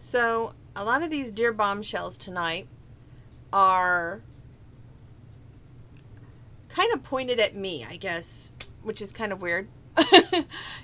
So, a lot of these dear bombshells tonight are kind of pointed at me, I guess, which is kind of weird.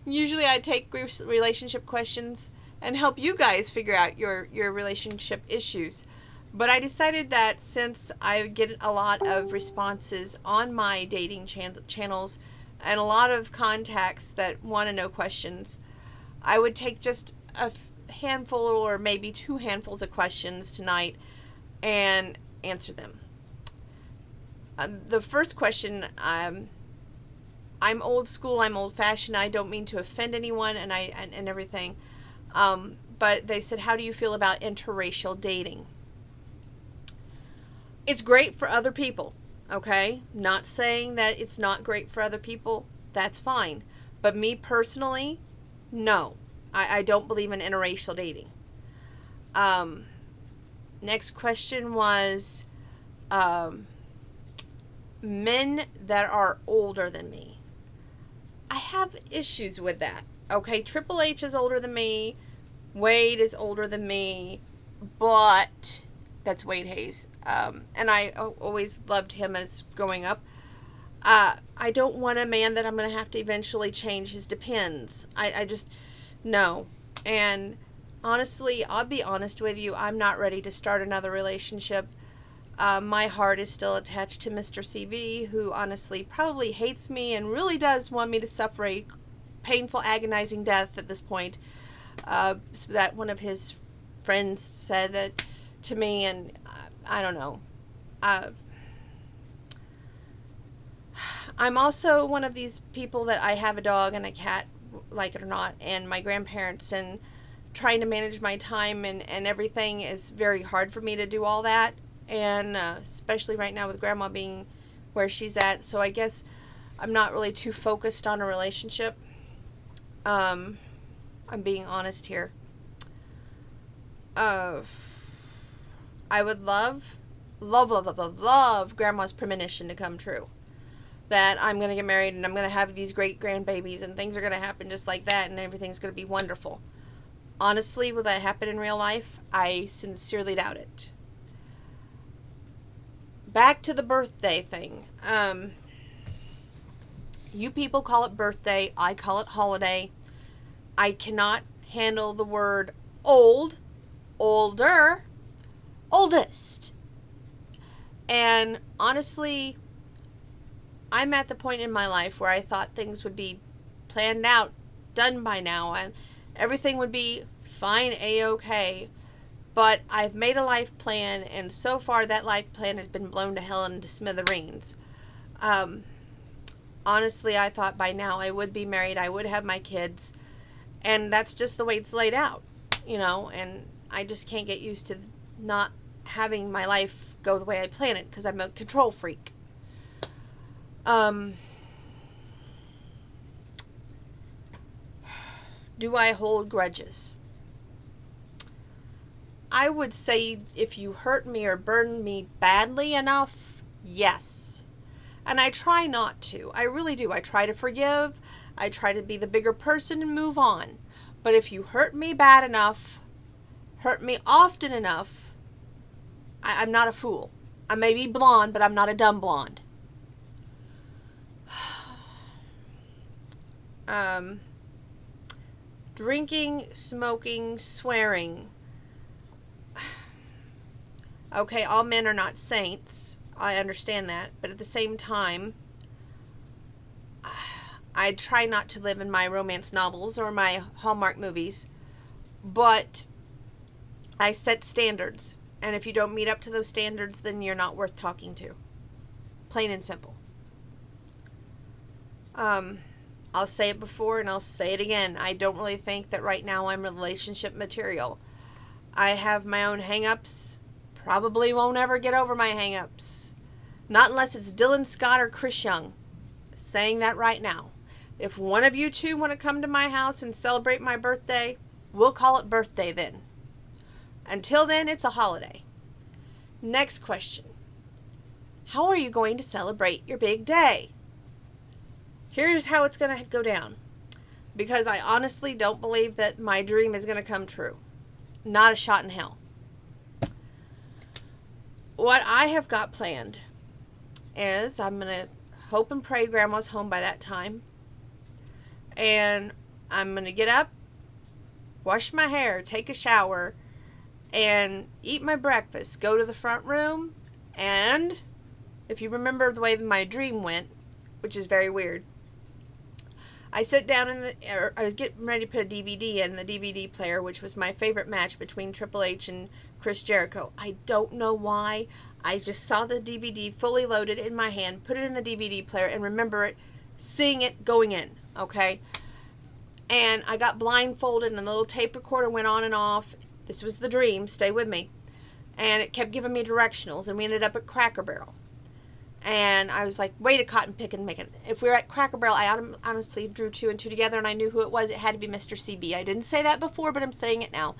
Usually I take relationship questions and help you guys figure out your relationship issues. But I decided that since I get a lot of responses on my dating channels and a lot of contacts that want to know questions, I would take just a handful or maybe 2 handfuls of questions tonight and answer them. The first question, I'm old school, I'm old fashioned. I don't mean to offend anyone and everything. But they said, how do you feel about interracial dating? It's great for other people, okay? Not saying that it's not great for other people. That's fine. But me personally, no. I don't believe in interracial dating. Next question was men that are older than me. I have issues with that. Okay, Triple H is older than me. Wade is older than me. But that's Wade Hayes. And I always loved him as growing up. I don't want a man that I'm going to have to eventually change his depends. I just, no. And honestly, I'll be honest with you, I'm not ready to start another relationship. My heart is still attached to Mr. CV, who honestly probably hates me and really does want me to suffer a painful, agonizing death at this point. So that one of his friends said that to me, and I don't know. I'm also one of these people that I have a dog and a cat, like it or not, and my grandparents, and trying to manage my time and everything is very hard for me to do all that. And especially right now with grandma being where she's at, so I guess I'm not really too focused on a relationship. I'm being honest here. I would love grandma's premonition to come true, that I'm going to get married and I'm going to have these great grandbabies and things are going to happen just like that and everything's going to be wonderful. Honestly, will that happen in real life? I sincerely doubt it. Back to the birthday thing. You people call it birthday. I call it holiday. I cannot handle the word old, older, oldest. And honestly, I'm at the point in my life where I thought things would be planned out, done by now, and everything would be fine, A-okay. But I've made a life plan, and so far that life plan has been blown to hell and to smithereens. Honestly, I thought by now I would be married, I would have my kids, and that's just the way it's laid out, and I just can't get used to not having my life go the way I plan it, because I'm a control freak. Do I hold grudges? I would say if you hurt me or burn me badly enough, yes. And I try not to. I really do. I try to forgive. I try to be the bigger person and move on. But if you hurt me bad enough, hurt me often enough, I'm not a fool. I may be blonde, but I'm not a dumb blonde. Drinking, smoking, swearing. Okay, all men are not saints. I understand that. But at the same time, I try not to live in my romance novels or my Hallmark movies. But I set standards. And if you don't meet up to those standards, then you're not worth talking to. Plain and simple. I'll say it before and I'll say it again. I don't really think that right now I'm relationship material. I have my own hang-ups. Probably won't ever get over my hang-ups. Not unless it's Dylan Scott or Chris Young. Saying that right now. If one of you two want to come to my house and celebrate my birthday, we'll call it birthday then. Until then, it's a holiday. Next question. How are you going to celebrate your big day? Here's how it's going to go down. Because I honestly don't believe that my dream is going to come true. Not a shot in hell. What I have got planned is I'm going to hope and pray Grandma's home by that time. And I'm going to get up, wash my hair, take a shower, and eat my breakfast. Go to the front room, and if you remember the way my dream went, which is very weird, I sit down I was getting ready to put a DVD in the DVD player, which was my favorite match between Triple H and Chris Jericho. I don't know why. I just saw the DVD fully loaded in my hand, put it in the DVD player, and remember it, seeing it going in, okay? And I got blindfolded, and the little tape recorder went on and off. This was the dream. Stay with me. And it kept giving me directionals, and we ended up at Cracker Barrel. And I was like, wait a cotton pickin' Micken. If we were at Cracker Barrel, I honestly drew 2 and 2 together, and I knew who it was. It had to be Mr. CB. I didn't say that before, but I'm saying it now.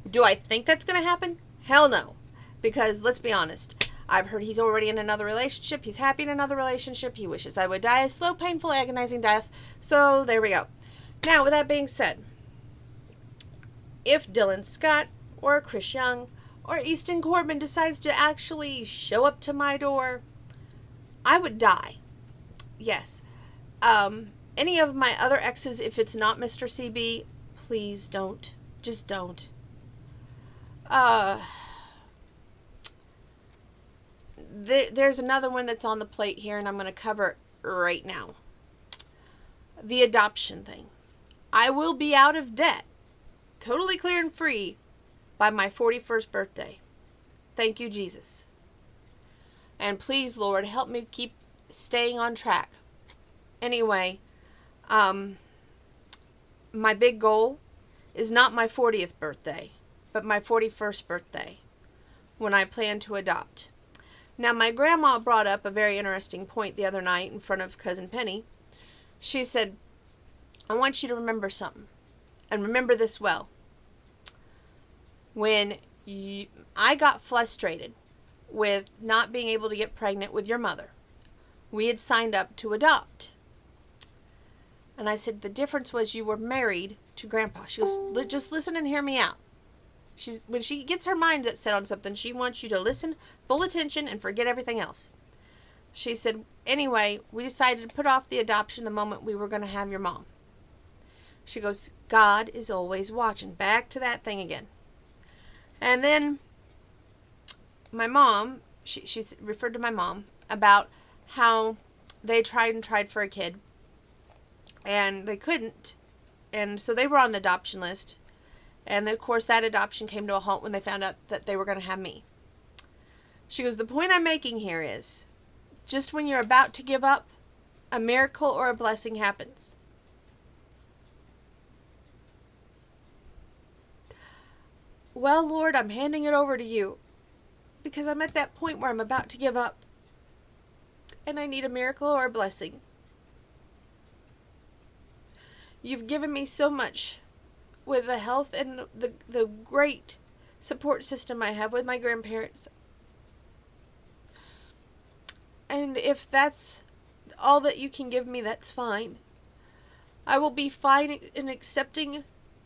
Do I think that's going to happen? Hell no. Because, let's be honest, I've heard he's already in another relationship. He's happy in another relationship. He wishes I would die a slow, painful, agonizing death. So, there we go. Now, with that being said, if Dylan Scott or Chris Young or Easton Corbin decides to actually show up to my door, I would die. Yes. Any of my other exes, if it's not Mr. CB, please don't. Just don't. There's another one that's on the plate here, and I'm going to cover it right now. The adoption thing. I will be out of debt, totally clear and free, by my 41st birthday. Thank you, Jesus. And please, Lord, help me keep staying on track. Anyway, my big goal is not my 40th birthday, but my 41st birthday, when I plan to adopt. Now, my grandma brought up a very interesting point the other night in front of Cousin Penny. She said, I want you to remember something, and remember this well. When I got frustrated with not being able to get pregnant with your mother, we had signed up to adopt. And I said, the difference was you were married to Grandpa. She goes, just listen and hear me out. When she gets her mind set on something, she wants you to listen, full attention, and forget everything else. She said, anyway, we decided to put off the adoption the moment we were going to have your mom. She goes, God is always watching. Back to that thing again. And then my mom, she referred to my mom about how they tried for a kid, and they couldn't. And so they were on the adoption list. And of course that adoption came to a halt when they found out that they were going to have me. She goes, the point I'm making here is, just when you're about to give up, a miracle or a blessing happens. Well, Lord, I'm handing it over to you, because I'm at that point where I'm about to give up, and I need a miracle or a blessing. You've given me so much with the health and the great support system I have with my grandparents. And if that's all that you can give me, that's fine. I will be fine in accepting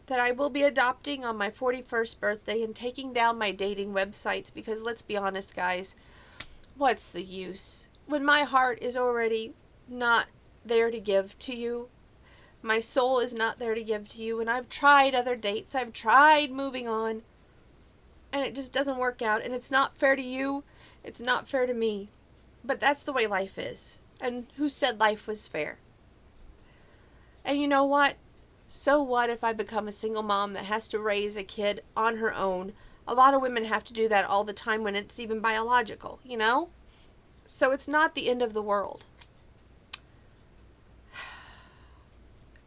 that I will be adopting on my 41st birthday and taking down my dating websites, because let's be honest, guys, what's the use? When my heart is already not there to give to you, my soul is not there to give to you, and I've tried other dates, I've tried moving on, and it just doesn't work out, and it's not fair to you, it's not fair to me, but that's the way life is, and who said life was fair? And you know what? So what if I become a single mom that has to raise a kid on her own? A lot of women have to do that all the time when it's even biological, you know? So it's not the end of the world.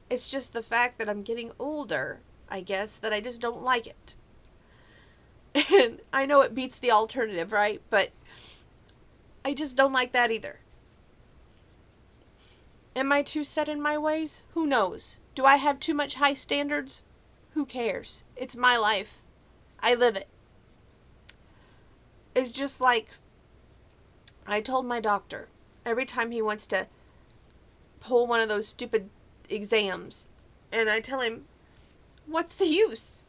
It's just the fact that I'm getting older, I guess, that I just don't like it. And I know it beats the alternative, right? But I just don't like that either. Am I too set in my ways? Who knows? Do I have too much high standards? Who cares? It's my life. I live it. It's just like I told my doctor, every time he wants to pull one of those stupid exams, and I tell him, what's the use?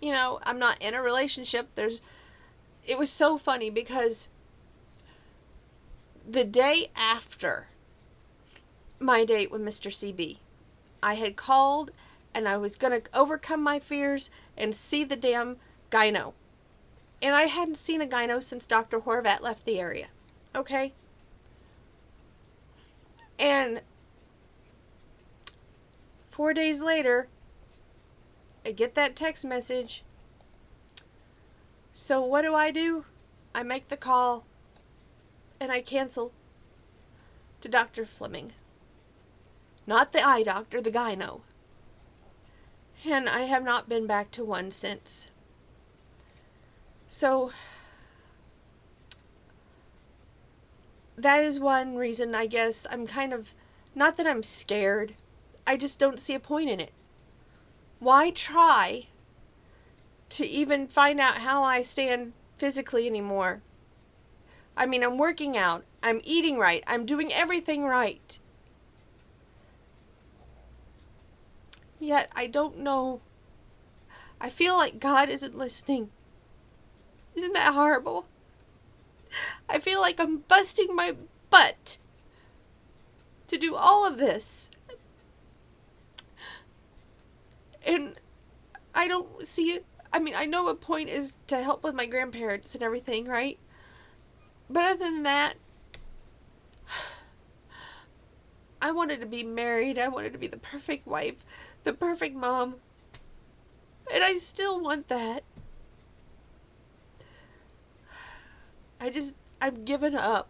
I'm not in a relationship. It was so funny because the day after my date with Mr. CB, I had called and I was going to overcome my fears and see the damn gyno. And I hadn't seen a gyno since Dr. Horvat left the area. Okay? And 4 days later, I get that text message. So what do? I make the call and I cancel to Dr. Fleming. Not the eye doctor, the gyno. And I have not been back to one since. So that is one reason, I guess, I'm kind of, not that I'm scared, I just don't see a point in it. Why try to even find out how I stand physically anymore? I mean, I'm working out, I'm eating right, I'm doing everything right. Yet, I don't know. I feel like God isn't listening. Isn't that horrible? I feel like I'm busting my butt to do all of this. And I don't see it. I mean, I know a point is to help with my grandparents and everything, right? But other than that, I wanted to be married. I wanted to be the perfect wife, the perfect mom. And I still want that. I've given up.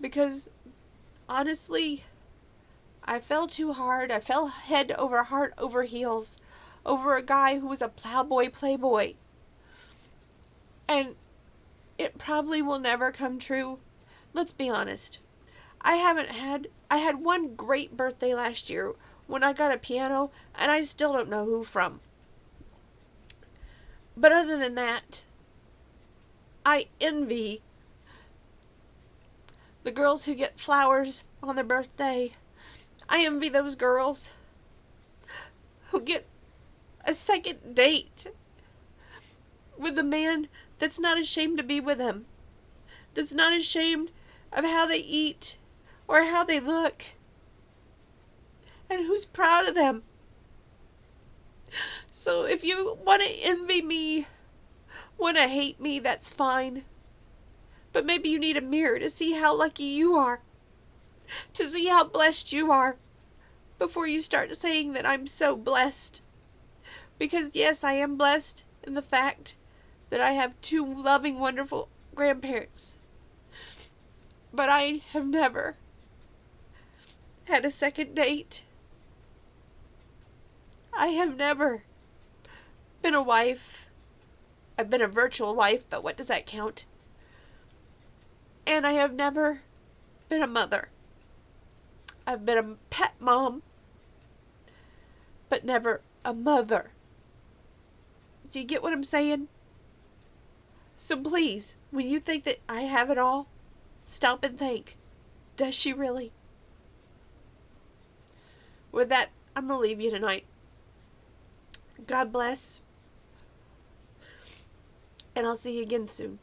Because, honestly, I fell too hard. I fell head over heart over heels over a guy who was a plowboy playboy. And it probably will never come true. Let's be honest. I had one great birthday last year when I got a piano, and I still don't know who from. But other than that, I envy the girls who get flowers on their birthday. I envy those girls who get a second date with a man that's not ashamed to be with them, that's not ashamed of how they eat or how they look, and who's proud of them. So if you want to envy me, want to hate me, that's fine. But maybe you need a mirror to see how lucky you are, to see how blessed you are, before you start saying that I'm so blessed. Because yes, I am blessed in the fact that I have two loving, wonderful grandparents. But I have never had a second date. I have never been a wife. I've been a virtual wife, but what does that count? And I have never been a mother. I've been a pet mom, but never a mother. Do you get what I'm saying? So please, when you think that I have it all, stop and think, does she really? With that, I'm going to leave you tonight. God bless. And I'll see you again soon.